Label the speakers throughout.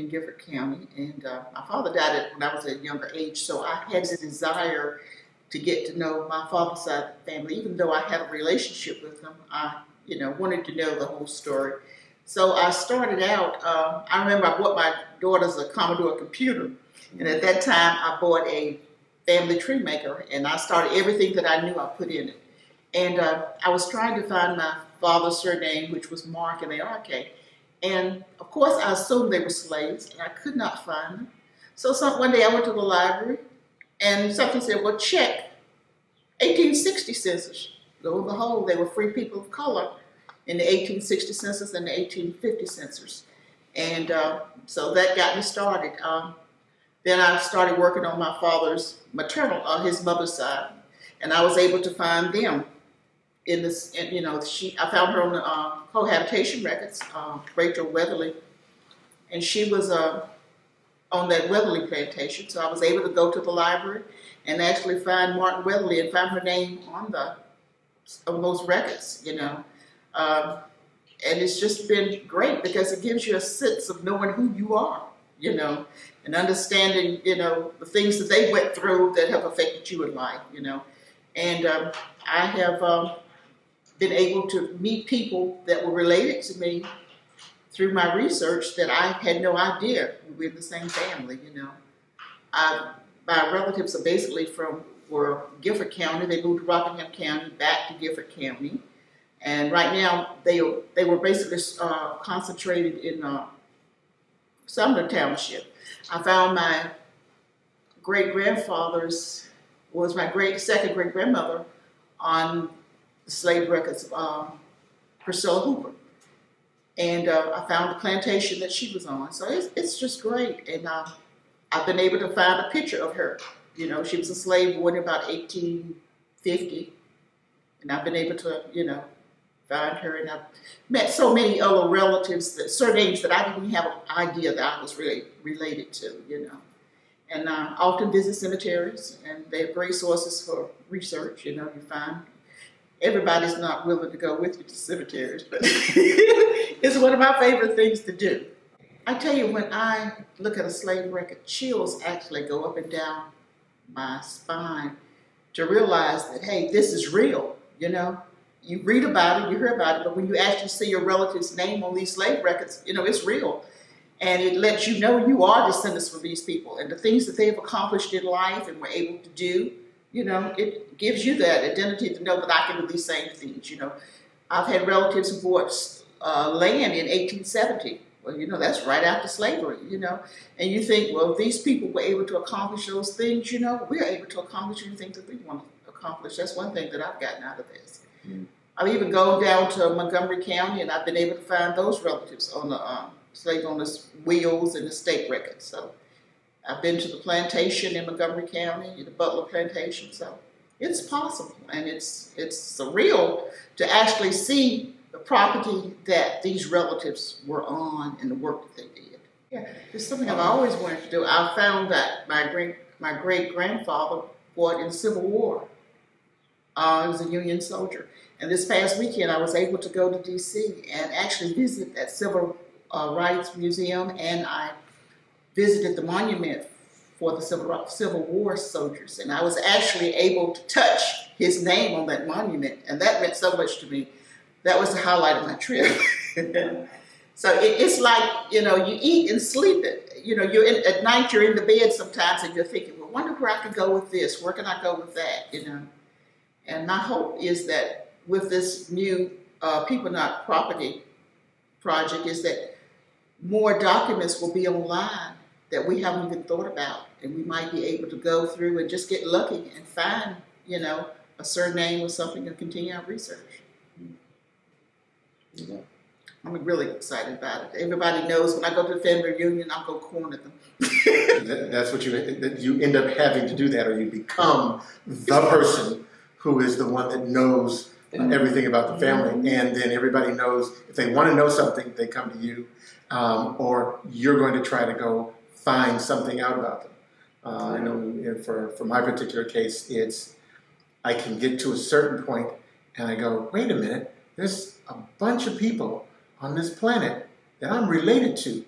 Speaker 1: in Guilford County, and my father died when I was at a younger age, so I had this desire to get to know my father's side of the family. Even though I had a relationship with them, I, wanted to know the whole story. So I started out, I remember I bought my daughters a Commodore computer, and at that time I bought a family tree maker, and I started everything that I knew I put in it. And I was trying to find my father's surname, which was Mark, M-A-R-K. And of course, I assumed they were slaves, and I could not find them. So one day I went to the library, and something said, well, check 1860 census. Lo and behold, they were free people of color in the 1860 census and the 1850 census. And so that got me started. Then I started working on my father's his mother's side, and I was able to find them. I found her on the cohabitation records, Rachel Weatherly, and she was on that Weatherly plantation. So I was able to go to the library and actually find Martin Weatherly and find her name on those records, and it's just been great because it gives you a sense of knowing who you are, and understanding, the things that they went through that have affected you in life, and I have been able to meet people that were related to me through my research that I had no idea we were in the same family, My relatives are basically were Guilford County. They moved to Rockingham County, back to Guilford County. And right now, they were basically concentrated in Sumner Township. I found my great-grandfather's, was my second great-grandmother on the slave records of Priscilla Hooper. And I found the plantation that she was on. So it's just great. And I've been able to find a picture of her. She was a slave born in about 1850. And I've been able to, find her. And I've met so many other relatives, surnames that I didn't have an idea that I was really related to, And I often visit cemeteries, and they're great sources for research. You find everybody's not willing to go with you to cemeteries, but it's one of my favorite things to do. I tell you, when I look at a slave record, chills actually go up and down my spine to realize that, hey, this is real, You read about it, you hear about it, but when you actually see your relative's name on these slave records, it's real. And it lets you know you are descendants from these people, and the things that they've accomplished in life and were able to do, it gives you that identity to know that I can do these same things, I've had relatives who bought land in 1870. Well, that's right after slavery, And you think, well, these people were able to accomplish those things, we're able to accomplish anything that we want to accomplish. That's one thing that I've gotten out of this. Mm. I've even gone down to Montgomery County, and I've been able to find those relatives on the slave owners' wills and estate records. So I've been to the plantation in Montgomery County, the Butler plantation. So it's possible, and it's surreal to actually see the property that these relatives were on and the work that they did. Yeah, it's something I've always wanted to do. I found that my great-grandfather fought in the Civil War. He was a Union soldier. And this past weekend, I was able to go to D.C. and actually visit that Civil Rights Museum, and I visited the monument for the Civil War soldiers. And I was actually able to touch his name on that monument, and that meant so much to me. That was the highlight of my trip. So it's like, you eat and sleep it. At night you're in the bed sometimes and you're thinking, well, I wonder where I can go with this. Where can I go with that, And my hope is that with this new People Not Property project is that more documents will be online that we haven't even thought about. And we might be able to go through and just get lucky and find, a surname or something and continue our research. Yeah. I'm really excited about it. Everybody knows when I go to the family reunion, I'll go corner them.
Speaker 2: That's what you end up having to do that, or you become the person who is the one that knows everything about the family, and then everybody knows if they want to know something, they come to you, or you're going to try to go find something out about them. I know for my particular case, it's I can get to a certain point, and I go, wait a minute, there's a bunch of people on this planet that I'm related to.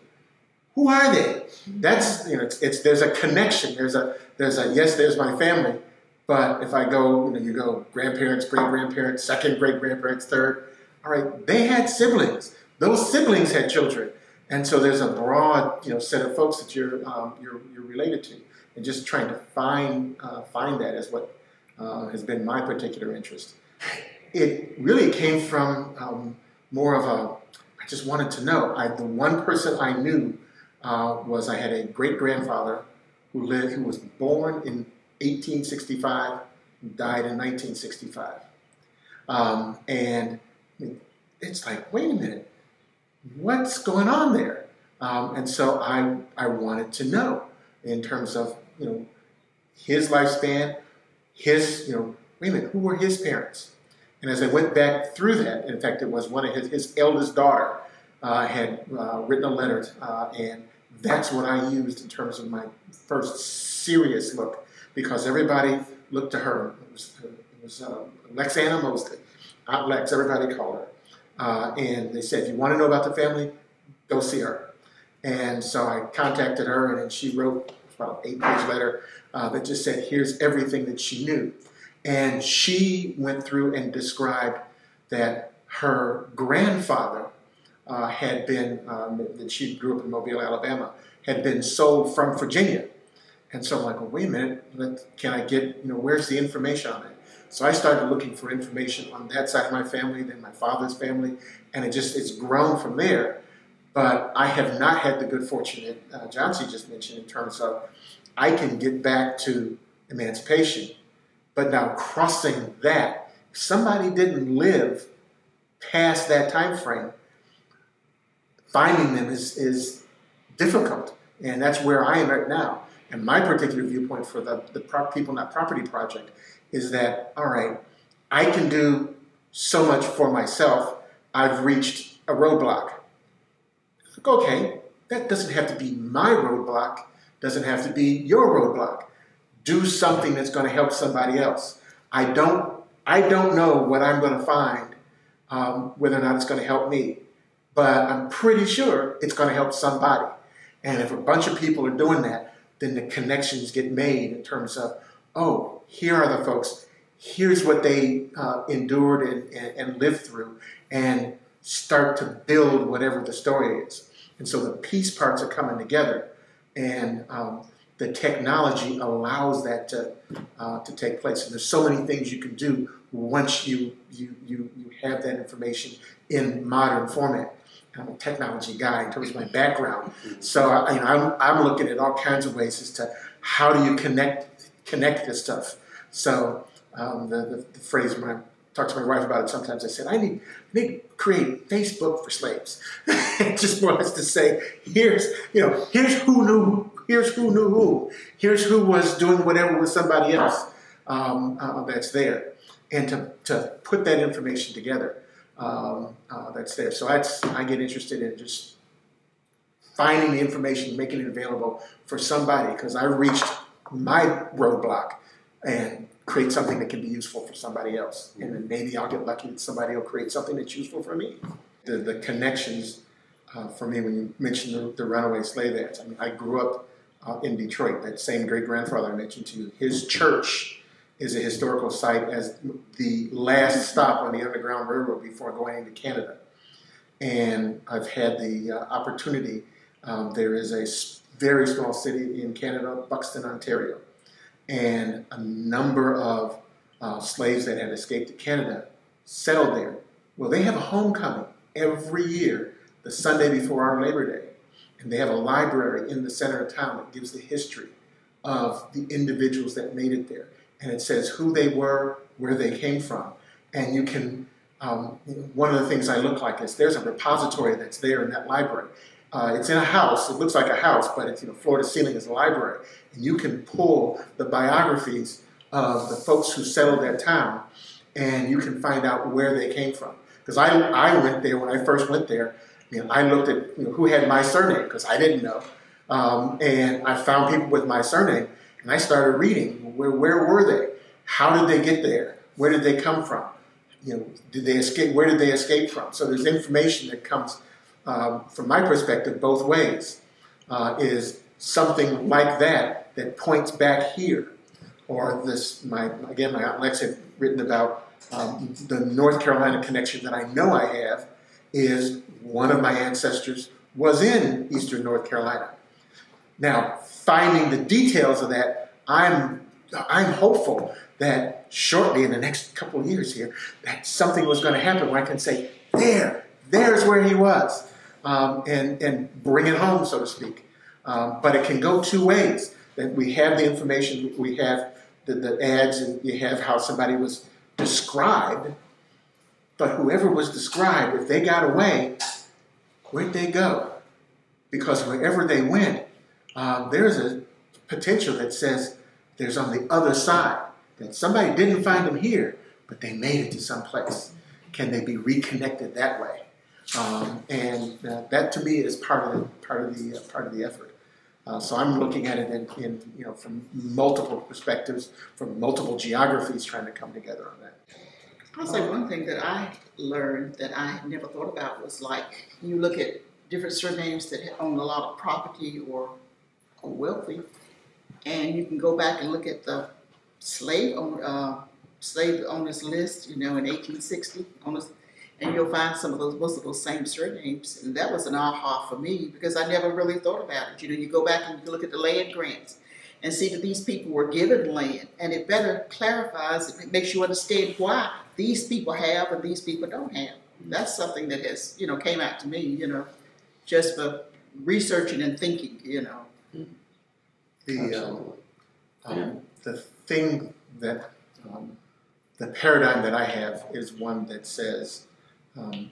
Speaker 2: Who are they? That's, there's a connection. There's a yes, there's my family. But if I go, you go grandparents, great-grandparents, second great-grandparents, third. All right, they had siblings. Those siblings had children. And so there's a broad, set of folks that you're related to. And just trying to find that is what has been my particular interest. It really came from more of I just wanted to know. The one person I knew was I had a great-grandfather who was born in 1865, died in 1965. And it's like, wait a minute, what's going on there? And so I wanted to know in terms of, his lifespan, wait a minute, who were his parents? And as I went back through that, in fact, it was one of his eldest daughter had written a letter, and that's what I used in terms of my first serious look, because everybody looked to her. It was Lexanna Mosley, Aunt Lex, everybody called her. And they said, if you want to know about the family, go see her. And so I contacted her, and then she wrote about an 8-page letter that just said, here's everything that she knew. And she went through and described that her grandfather had been, that she grew up in Mobile, Alabama, had been sold from Virginia. And so I'm like, well, wait a minute, can I get, where's the information on that? So I started looking for information on that side of my family, then my father's family, and it's grown from there. But I have not had the good fortune that Johnsie just mentioned in terms of I can get back to emancipation, but now crossing that, if somebody didn't live past that time frame, finding them is difficult. And that's where I am right now. And my particular viewpoint for the People Not Property Project is that, all right, I can do so much for myself. I've reached a roadblock. Okay, that doesn't have to be my roadblock, doesn't have to be your roadblock. Do something that's going to help somebody else. I don't know what I'm going to find, whether or not it's going to help me, but I'm pretty sure it's going to help somebody. And if a bunch of people are doing that, then the connections get made in terms of, oh, here are the folks, here's what they endured and lived through, and start to build whatever the story is. And so the piece parts are coming together, and the technology allows that to take place. And there's so many things you can do once you have that information in modern format. I'm a technology guy in terms of my background, so I'm looking at all kinds of ways as to how do you connect this stuff. So the phrase, when I talk to my wife about it, sometimes I said, I need to create Facebook for slaves. Just more or less to say, here's who knew who. Here's who was doing whatever with somebody else that's there. And to put that information together that's there. So I get interested in just finding the information, making it available for somebody, because I reached my roadblock, and create something that can be useful for somebody else. And then maybe I'll get lucky that somebody will create something that's useful for me. The connections for me, when you mentioned the runaway slave ads, I grew up in Detroit. That same great-grandfather I mentioned to you, his church is a historical site as the last stop on the Underground Railroad before going into Canada. And I've had the opportunity, there is a very small city in Canada, Buxton, Ontario, and a number of slaves that had escaped to Canada settled there. Well, they have a homecoming every year, the Sunday before our Labor Day. And they have a library in the center of town that gives the history of the individuals that made it there. And it says who they were, where they came from. And you can, one of the things I look like is there's a repository that's there in that library. It's in a house, it looks like a house, but it's, floor to ceiling is a library. And you can pull the biographies of the folks who settled that town, and you can find out where they came from. Because I went there, when I first went there, I looked at who had my surname, because I didn't know. And I found people with my surname, and I started reading, where were they? How did they get there? Where did they come from? Did they escape? Where did they escape from? So there's information that comes, from my perspective, both ways. is something like that that points back here. Or this, my Aunt Lex had written about the North Carolina connection that I know I have is one of my ancestors was in Eastern North Carolina. Now, finding the details of that, I'm hopeful that shortly in the next couple of years here, that something was going to happen where I can say, there's where he was, and bring it home, so to speak. But it can go two ways. That we have the information, we have the ads, and you have how somebody was described. But whoever was described, if they got away, where'd they go? Because wherever they went, there's a potential that says there's on the other side, that somebody didn't find them here, but they made it to some place. Can they be reconnected that way? And that to me is part of the effort. So I'm looking at it in from multiple perspectives, from multiple geographies, trying to come together on that.
Speaker 1: I'll say one thing that I learned that I never thought about was like you look at different surnames that own a lot of property or are wealthy, and you can go back and look at the slave owners list, in 1860 owners, and you'll find most of those same surnames, and that was an aha for me because I never really thought about it. You go back and you look at the land grants and see that these people were given land, and it better clarifies, it makes you understand why these people have and these people don't have. That's something that has, came out to me, just for researching and thinking,
Speaker 2: The thing that, the paradigm that I have is one that says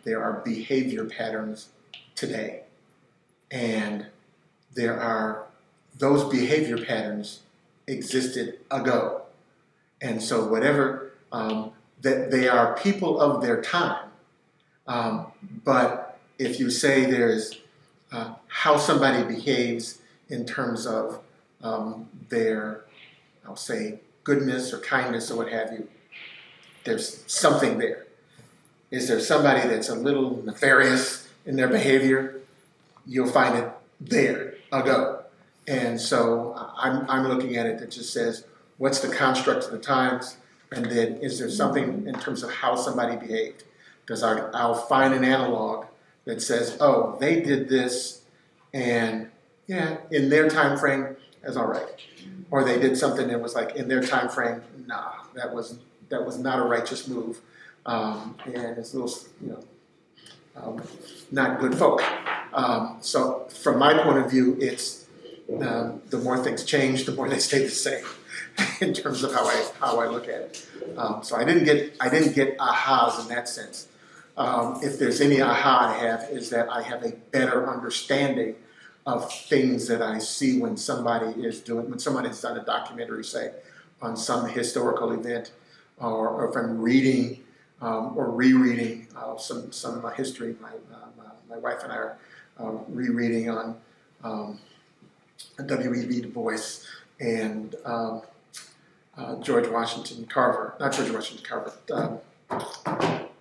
Speaker 2: there are behavior patterns today, and those behavior patterns existed ago. And so whatever, that they are people of their time. But if you say there's how somebody behaves in terms of their, I'll say, goodness or kindness or what have you, there's something there. Is there somebody that's a little nefarious in their behavior? You'll find it there ago. And so I'm looking at it that just says, what's the construct of the times? And then is there something in terms of how somebody behaved? Because I'll find an analog that says, oh, they did this, and yeah, in their time frame, that's all right. Or they did something that was like in their time frame, nah, that was not a righteous move, and it's a little, not good folk. So from my point of view, it's the more things change, the more they stay the same in terms of how I look at it. So I didn't get ahas in that sense. If there's any aha I have, is that I have a better understanding of things that I see when somebody has done a documentary, say, on some historical event, or if I'm reading or rereading some history. My wife and I are rereading on W.E.B. Du Bois and George Washington Carver. Not George Washington Carver.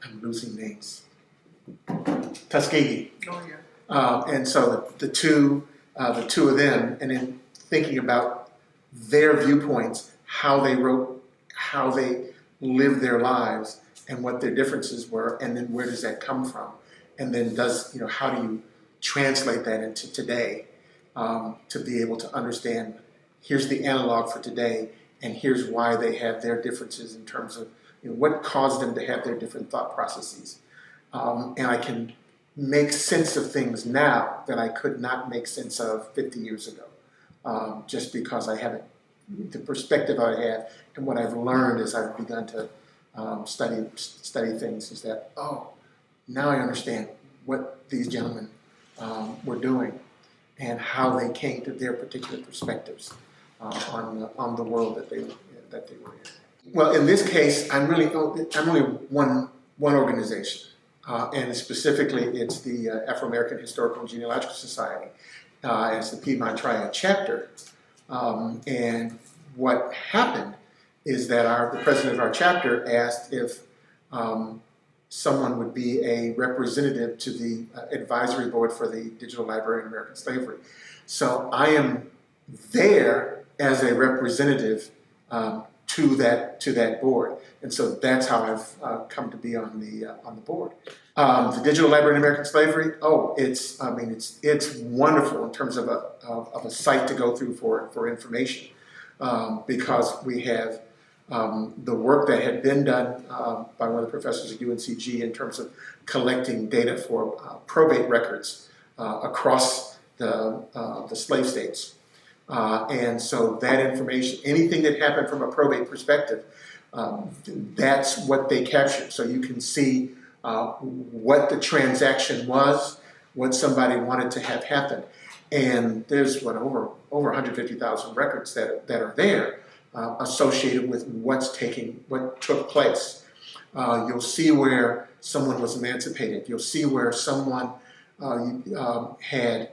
Speaker 2: I'm losing names. Tuskegee. Oh yeah. And so the two of them, and then thinking about their viewpoints, how they wrote, how they lived their lives, and what their differences were, and then where does that come from, and then how do you translate that into today, to be able to understand, here's the analog for today, and here's why they have their differences in terms of what caused them to have their different thought processes, and I can make sense of things now that I could not make sense of 50 years ago, just because I haven't, the perspective I have and what I've learned as I've begun to study things is that, now I understand what these gentlemen were doing and how they came to their particular perspectives on the world that they were in. Well, in this case, I'm really one organization. And specifically, it's the Afro-American Historical and Genealogical Society. It's the Piedmont Triad chapter. And what happened is that the president of our chapter asked if someone would be a representative to the advisory board for the Digital Library of American Slavery. So I am there as a representative to that board, and so that's how I've come to be on the board. The Digital Library in American Slavery. Oh, it's wonderful in terms of a site to go through for information, because we have the work that had been done by one of the professors at UNC-G in terms of collecting data for probate records across the slave states. And so that information, anything that happened from a probate perspective, that's what they captured. So you can see what the transaction was, what somebody wanted to have happen. And there's over 150,000 records that are there associated with what took place. You'll see where someone was emancipated. You'll see where someone had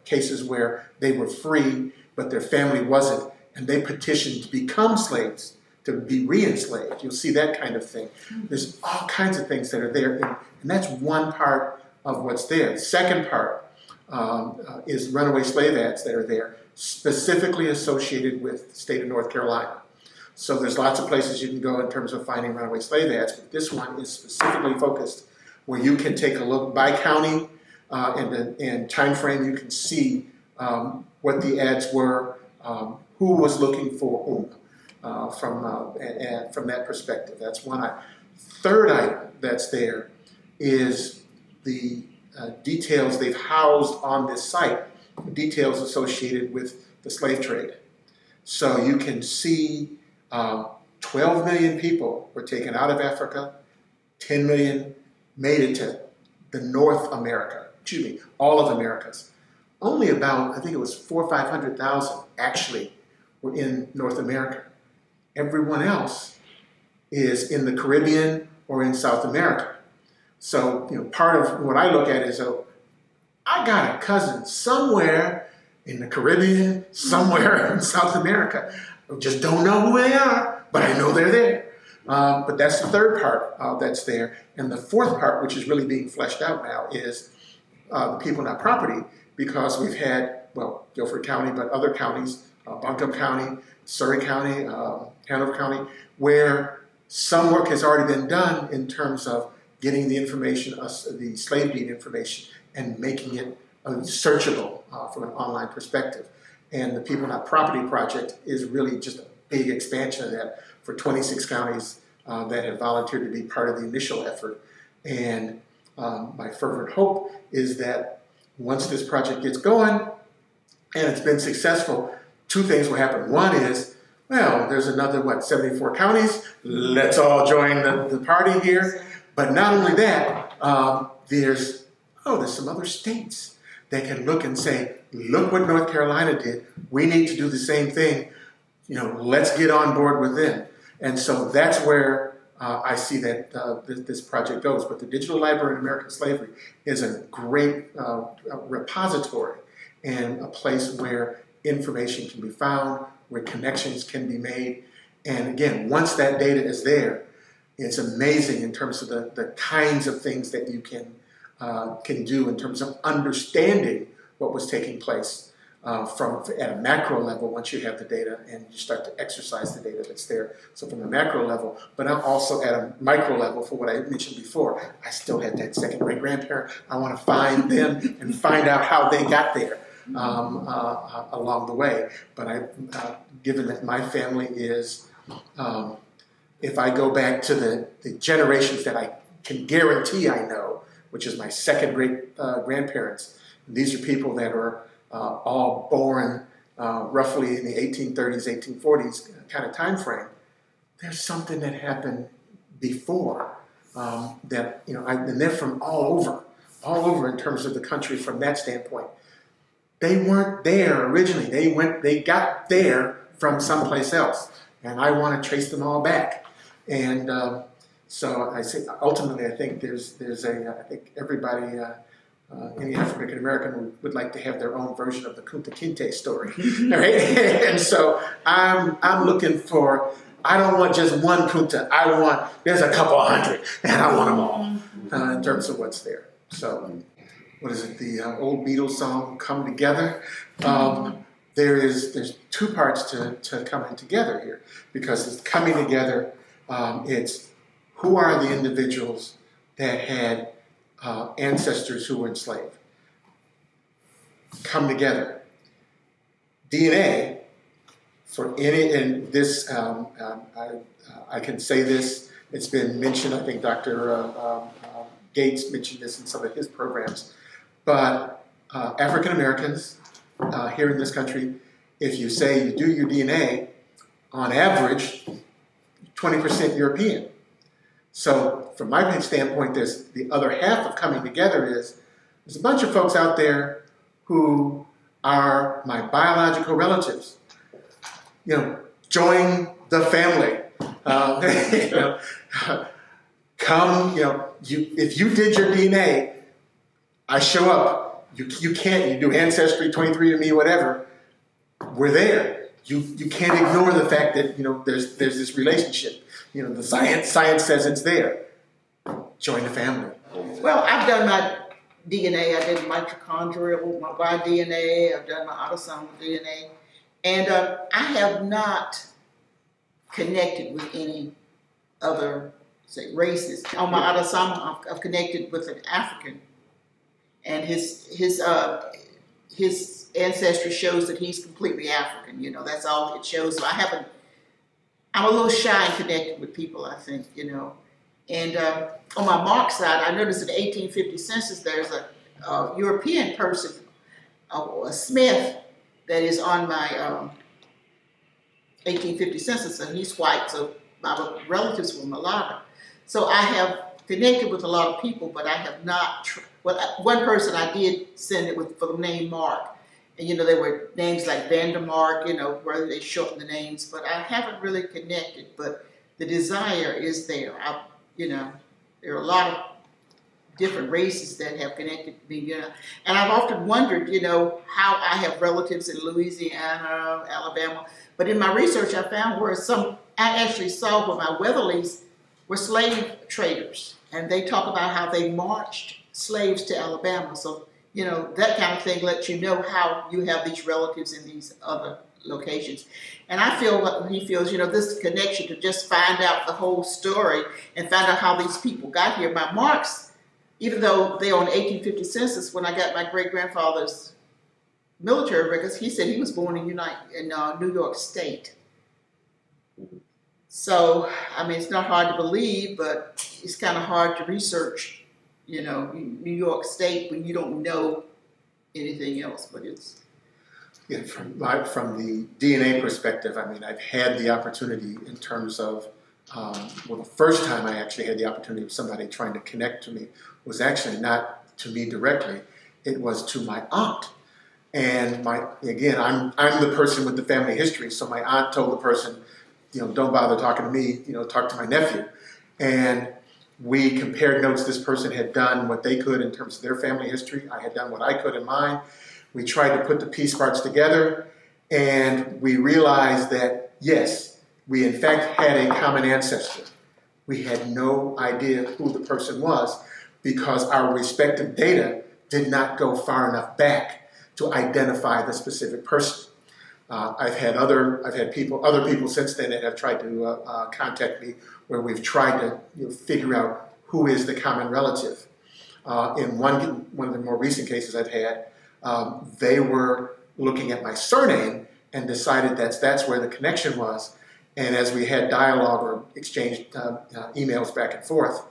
Speaker 2: cases where they were free, but their family wasn't, and they petitioned to become slaves, to be re-enslaved. You'll see that kind of thing. There's all kinds of things that are there, and that's one part of what's there. The second part is runaway slave ads that are there, specifically associated with the state of North Carolina. So there's lots of places you can go in terms of finding runaway slave ads, but this one is specifically focused where you can take a look by county and time frame. You can see what the ads were, who was looking for whom from that perspective. That's one item. Third item that's there is the details they've housed on this site, details associated with the slave trade. So you can see 12 million people were taken out of Africa, 10 million made it to the North America, all of Americas. Only about, I think it was 400,000 or 500,000 actually were in North America. Everyone else is in the Caribbean or in South America. So, part of what I look at is, I got a cousin somewhere in the Caribbean, somewhere in South America. I just don't know who they are, but I know they're there. But that's the third part that's there. And the fourth part, which is really being fleshed out now, is the people not property, because we've had, Guilford County, but other counties, Buncombe County, Surrey County, Hanover County, where some work has already been done in terms of getting the information, the slave deed information, and making it searchable from an online perspective. And the People Not Property Project is really just a big expansion of that for 26 counties that have volunteered to be part of the initial effort. And my fervent hope is that once this project gets going and it's been successful, two things will happen. One is, there's another, 74 counties. Let's all join the party here. But not only that, there's some other states that can look and say, look what North Carolina did. We need to do the same thing. Let's get on board with them. And so that's where I see that this project goes. But the Digital Library in American Slavery is a great repository and a place where information can be found, where connections can be made. And again, once that data is there, it's amazing in terms of the kinds of things that you can do in terms of understanding what was taking place at a macro level once you have the data and you start to exercise the data that's there. So from a macro level, but also at a micro level for what I mentioned before. I still have that second great-grandparent. I want to find them and find out how they got there along the way. But given that my family is, if I go back to the generations that I can guarantee I know, which is my second great-grandparents, these are people that are all born roughly in the 1830s, 1840s kind of time frame. There's something that happened before that, and they're from all over in terms of the country from that standpoint. They weren't there originally. They got there from someplace else, and I want to trace them all back. And so I say, ultimately, I think I think everybody, any African American would like to have their own version of the Kunta Kinte story, right? And so I'm looking for. I don't want just one Kunta. There's a couple hundred, and I want them all in terms of what's there. So what is it, the old Beatles song, Come Together. There's two parts to coming together here, because it's coming together, it's who are the individuals that had ancestors who were enslaved. Come together. DNA, for any, and this, I can say this, it's been mentioned, I think Dr. Gates mentioned this in some of his programs, but African Americans here in this country, if you say you do your DNA, on average, 20% European. So from my standpoint, there's the other half of coming together is, there's a bunch of folks out there who are my biological relatives. Join the family. Come, if you did your DNA, I show up. You can't, you do Ancestry, 23andMe, whatever, we're there. You can't ignore the fact that, there's this relationship. The science says it's there. Join the family.
Speaker 1: Well, I've done my DNA. I did mitochondrial, my Y-DNA. I've done my autosomal DNA. And I have not connected with any other, say, races. On my autosomal, I've connected with an African. And his ancestry shows that he's completely African. That's all it shows. So I'm a little shy in connecting with people, I think, And on my Mark side, I noticed in the 1850 census, there's a European person, a Smith, that is on my 1850 census, and he's white, so my relatives were mulatto. So I have connected with a lot of people, but I have not, one person I did send it with for the name Mark. And, there were names like Vandermark, where they shorten the names, but I haven't really connected, but the desire is there. There are a lot of different races that have connected to me, And I've often wondered, how I have relatives in Louisiana, Alabama. But in my research, I found I actually saw where my Weatherlys were slave traders. And they talk about how they marched slaves to Alabama. So, that kind of thing lets you know how you have these relatives in these other locations. And I feel what he feels, this connection to just find out the whole story and find out how these people got here. My marks, even though they're on the 1850 census, when I got my great-grandfather's military records, he said he was born in New York State. So, it's not hard to believe, but it's kind of hard to research, New York State when you don't know anything else, but it's...
Speaker 2: Yeah, from the DNA perspective, I've had the opportunity in terms of, the first time I actually had the opportunity of somebody trying to connect to me was actually not to me directly, it was to my aunt. And I'm the person with the family history, so my aunt told the person, don't bother talking to me, talk to my nephew. And we compared notes. This person had done what they could in terms of their family history. I had done what I could in mine. We tried to put the piece parts together, and we realized that, yes, we in fact had a common ancestor. We had no idea who the person was because our respective data did not go far enough back to identify the specific person. I've had other people since then that have tried to contact me where we've tried to figure out who is the common relative. In one of the more recent cases I've had, they were looking at my surname and decided that's where the connection was. And as we had dialogue or exchanged emails back and forth,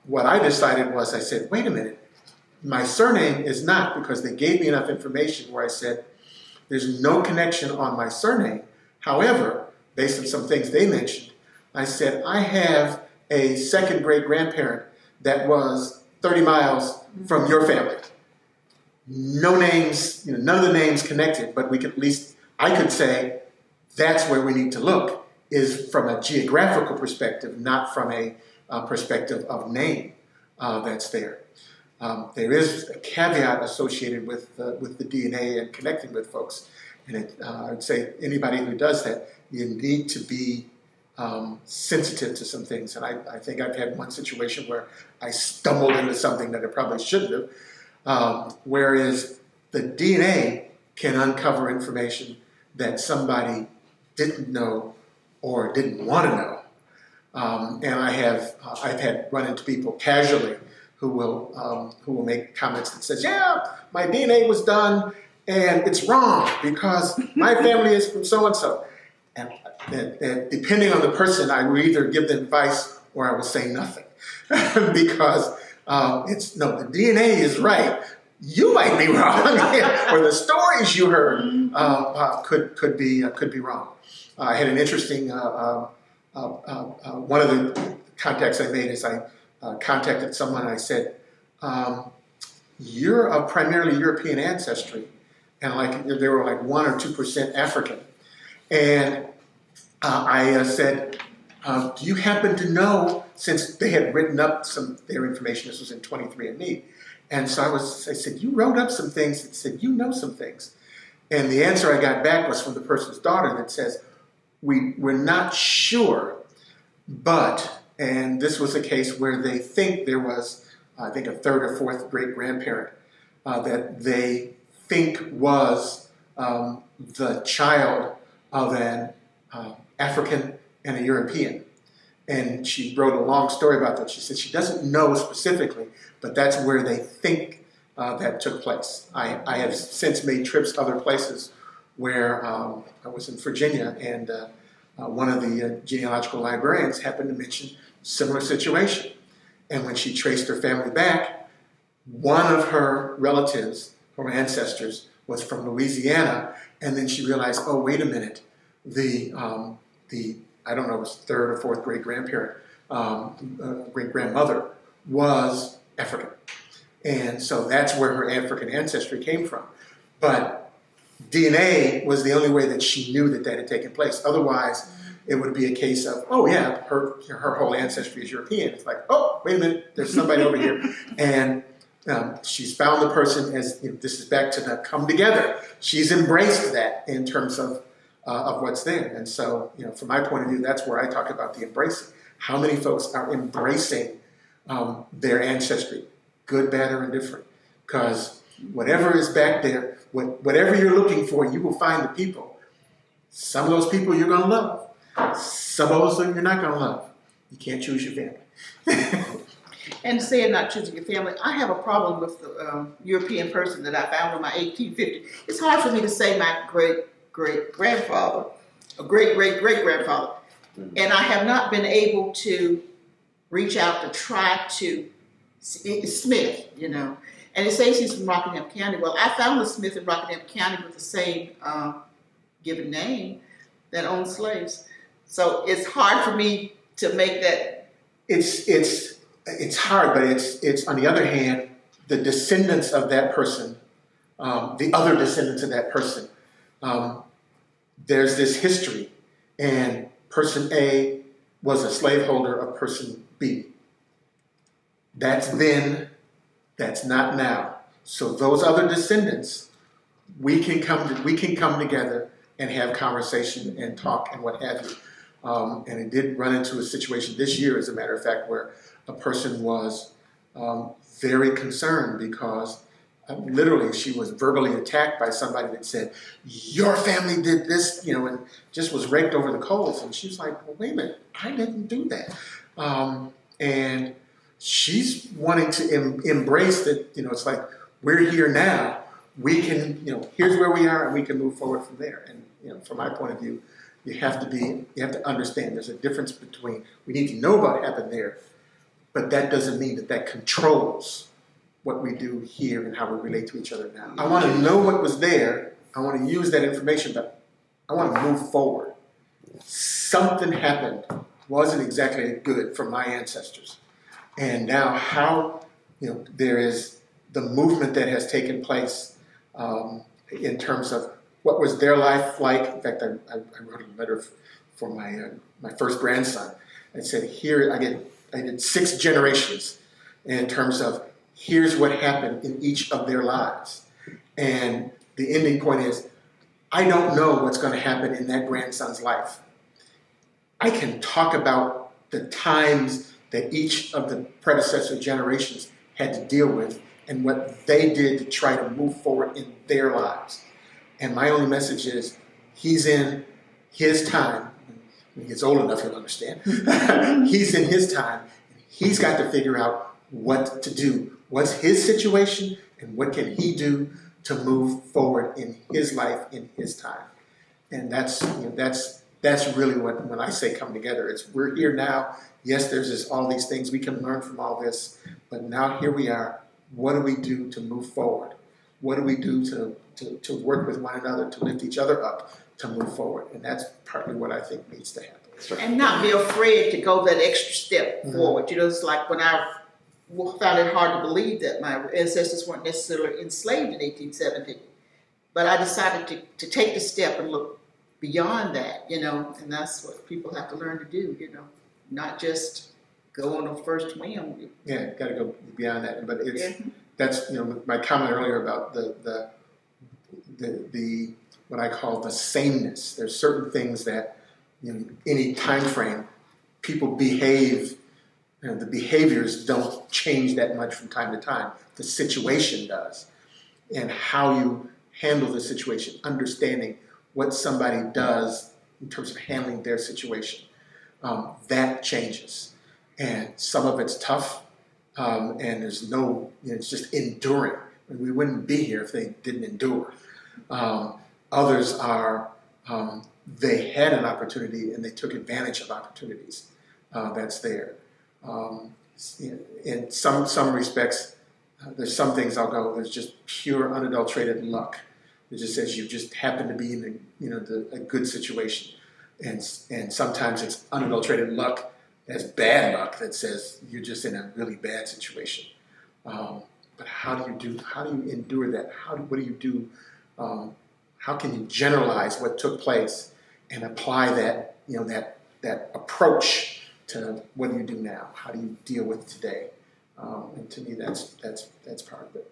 Speaker 2: what I decided was I said, wait a minute, my surname is not, because they gave me enough information where I said, there's no connection on my surname. However, based on some things they mentioned, I said, I have a second great grandparent that was 30 miles from your family. No names, none of the names connected, but I could say that's where we need to look, is from a geographical perspective, not from a perspective of name that's there. There is a caveat associated with the DNA and connecting with folks. And I would say anybody who does that, you need to be sensitive to some things. And I think I've had one situation where I stumbled into something that I probably shouldn't have. Whereas the DNA can uncover information that somebody didn't know or didn't want to know. And I've had run into people casually who will make comments that says, yeah, my DNA was done and it's wrong because my family is from so-and-so. And depending on the person, I will either give them advice or I will say nothing. Because the DNA is right. You might be wrong, or the stories you heard could be wrong. I had an interesting one of the contacts I made is I contacted someone and I said, "You're of primarily European ancestry," and they were like 1 or 2% African, and I said, "Do you happen to know?" Since they had written up their information, this was in 23andMe, and so I said, "You wrote up some things that said you know some things," and the answer I got back was from the person's daughter that says, "We're not sure, but," and this was a case where they think there was, I think, a 3rd or 4th great grandparent that they think was the child of an African and a European. And she wrote a long story about that. She said she doesn't know specifically, but that's where they think that took place. I have since made trips to other places where I was in Virginia, and one of the genealogical librarians happened to mention similar situation. And when she traced her family back, one of her relatives, her ancestors, was from Louisiana, and then she realized, oh, wait a minute, the I don't know, it was 3rd or 4th great grandparent, great grandmother was African. And so that's where her African ancestry came from. But DNA was the only way that she knew that had taken place. Otherwise, it would be a case of, oh yeah, her whole ancestry is European. It's like, oh, wait a minute, there's somebody over here. And she's found the person as, this is back to the come together. She's embraced that in terms of what's there. And so, from my point of view, that's where I talk about the embracing. How many folks are embracing their ancestry, good, bad, or indifferent? Because whatever is back there, whatever you're looking for, you will find the people. Some of those people you're going to love. Some of those you're not going to love. You can't choose your family.
Speaker 1: And saying not choosing your family, I have a problem with the European person that I found in my 1850. It's hard for me to say my great-great-grandfather, or great-great-great-grandfather. And I have not been able to reach out to try to, Smith, And it says he's from Rockingham County. Well, I found a Smith in Rockingham County with the same given name that owned slaves. So it's hard for me to make that.
Speaker 2: It's hard, but it's on the other hand, the descendants of that person, the other descendants of that person, there's this history, and person A was a slaveholder of person B. That's then, that's not now. So those other descendants, we can come together and have conversation and talk and what have you. And it did run into a situation this year, as a matter of fact, where a person was very concerned because literally she was verbally attacked by somebody that said, your family did this, and just was raked over the coals. And she was like, well, wait a minute, I didn't do that. And she's wanting to embrace that, it's like, we're here now. We can, here's where we are, and we can move forward from there. And, from my point of view, you have to understand there's a difference between, we need to know what happened there, but that doesn't mean that controls what we do here and how we relate to each other now. I want to know what was there. I want to use that information, but I want to move forward. Something happened, wasn't exactly good for my ancestors. And now how, there is the movement that has taken place in terms of what was their life like. In fact, I wrote a letter for my first grandson. I said, here, I did 6 generations in terms of here's what happened in each of their lives. And the ending point is, I don't know what's going to happen in that grandson's life. I can talk about the times that each of the predecessor generations had to deal with and what they did to try to move forward in their lives. And my only message is, he's in his time. When he gets old enough, he'll understand. He's in his time. He's got to figure out what to do. What's his situation, and what can he do to move forward in his life, in his time. And that's really what, when I say come together, it's we're here now. Yes, there's all these things we can learn from all this, but now here we are. What do we do to move forward? What do we do to work with one another, to lift each other up, to move forward? And that's partly what I think needs to happen.
Speaker 1: And not be afraid to go that extra step forward. You know, it's like when I found it hard to believe that my ancestors weren't necessarily enslaved in 1870, but I decided to take the step and look beyond that, you know, and that's what people have to learn to do, you know, not just go on the first whim.
Speaker 2: Yeah, got to go beyond that. But that's, you know, my comment earlier about the what I call the sameness. There's certain things that, you know, any time frame, people behave. You know, the behaviors don't change that much from time to time. The situation does, and how you handle the situation, understanding what somebody does in terms of handling their situation, that changes. And some of it's tough, and there's no, you know, it's just enduring. I mean, we wouldn't be here if they didn't endure. Others are, they had an opportunity and they took advantage of opportunities that's there. In some respects, there's some things I'll go, there's just pure unadulterated luck. It just says you just happen to be in a good situation. And sometimes it's unadulterated luck as bad luck that says you're just in a really bad situation. But how do you endure that? What do you do? How can you generalize what took place and apply that, you know, that approach to what do you do now? How do you deal with today? And to me, that's part of it.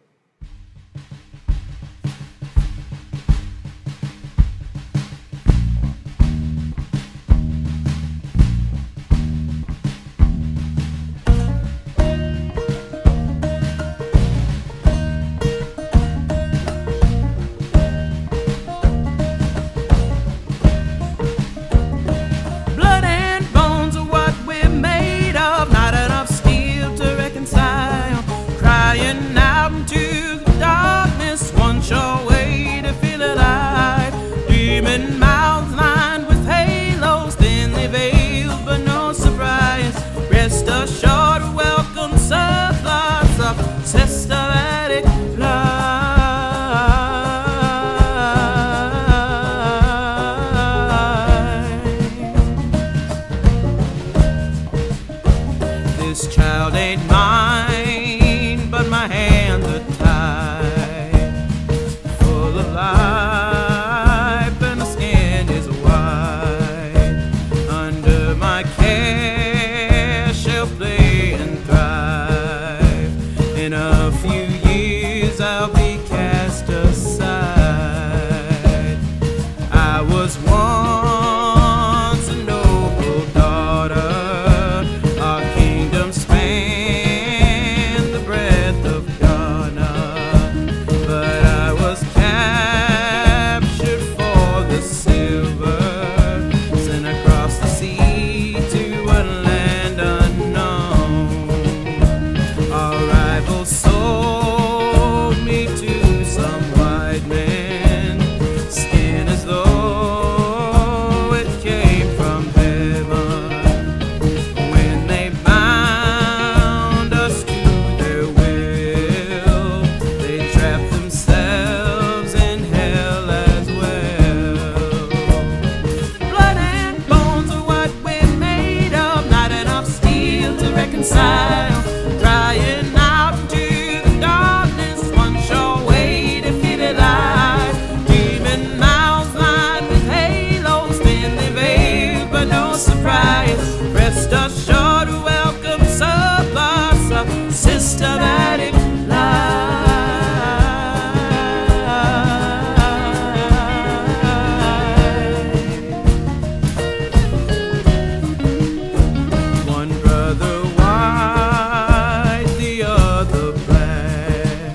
Speaker 3: One brother white, the other black.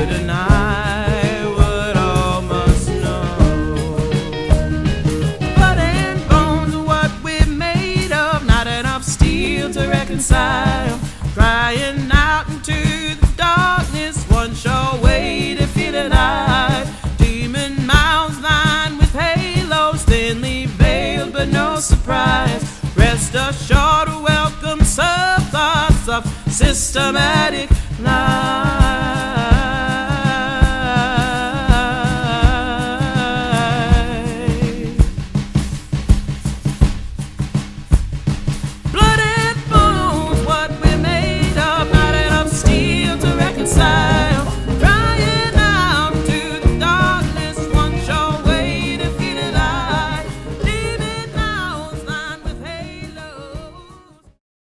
Speaker 3: would deny what all must know. Blood and bones are what we're made of, not enough steel to reconcile. Crying out into the darkness, one sure way to feel alive. Demon mouths lined with halos, thinly veiled but no surprise. Rest assured to welcome subthoughts of systematic lies.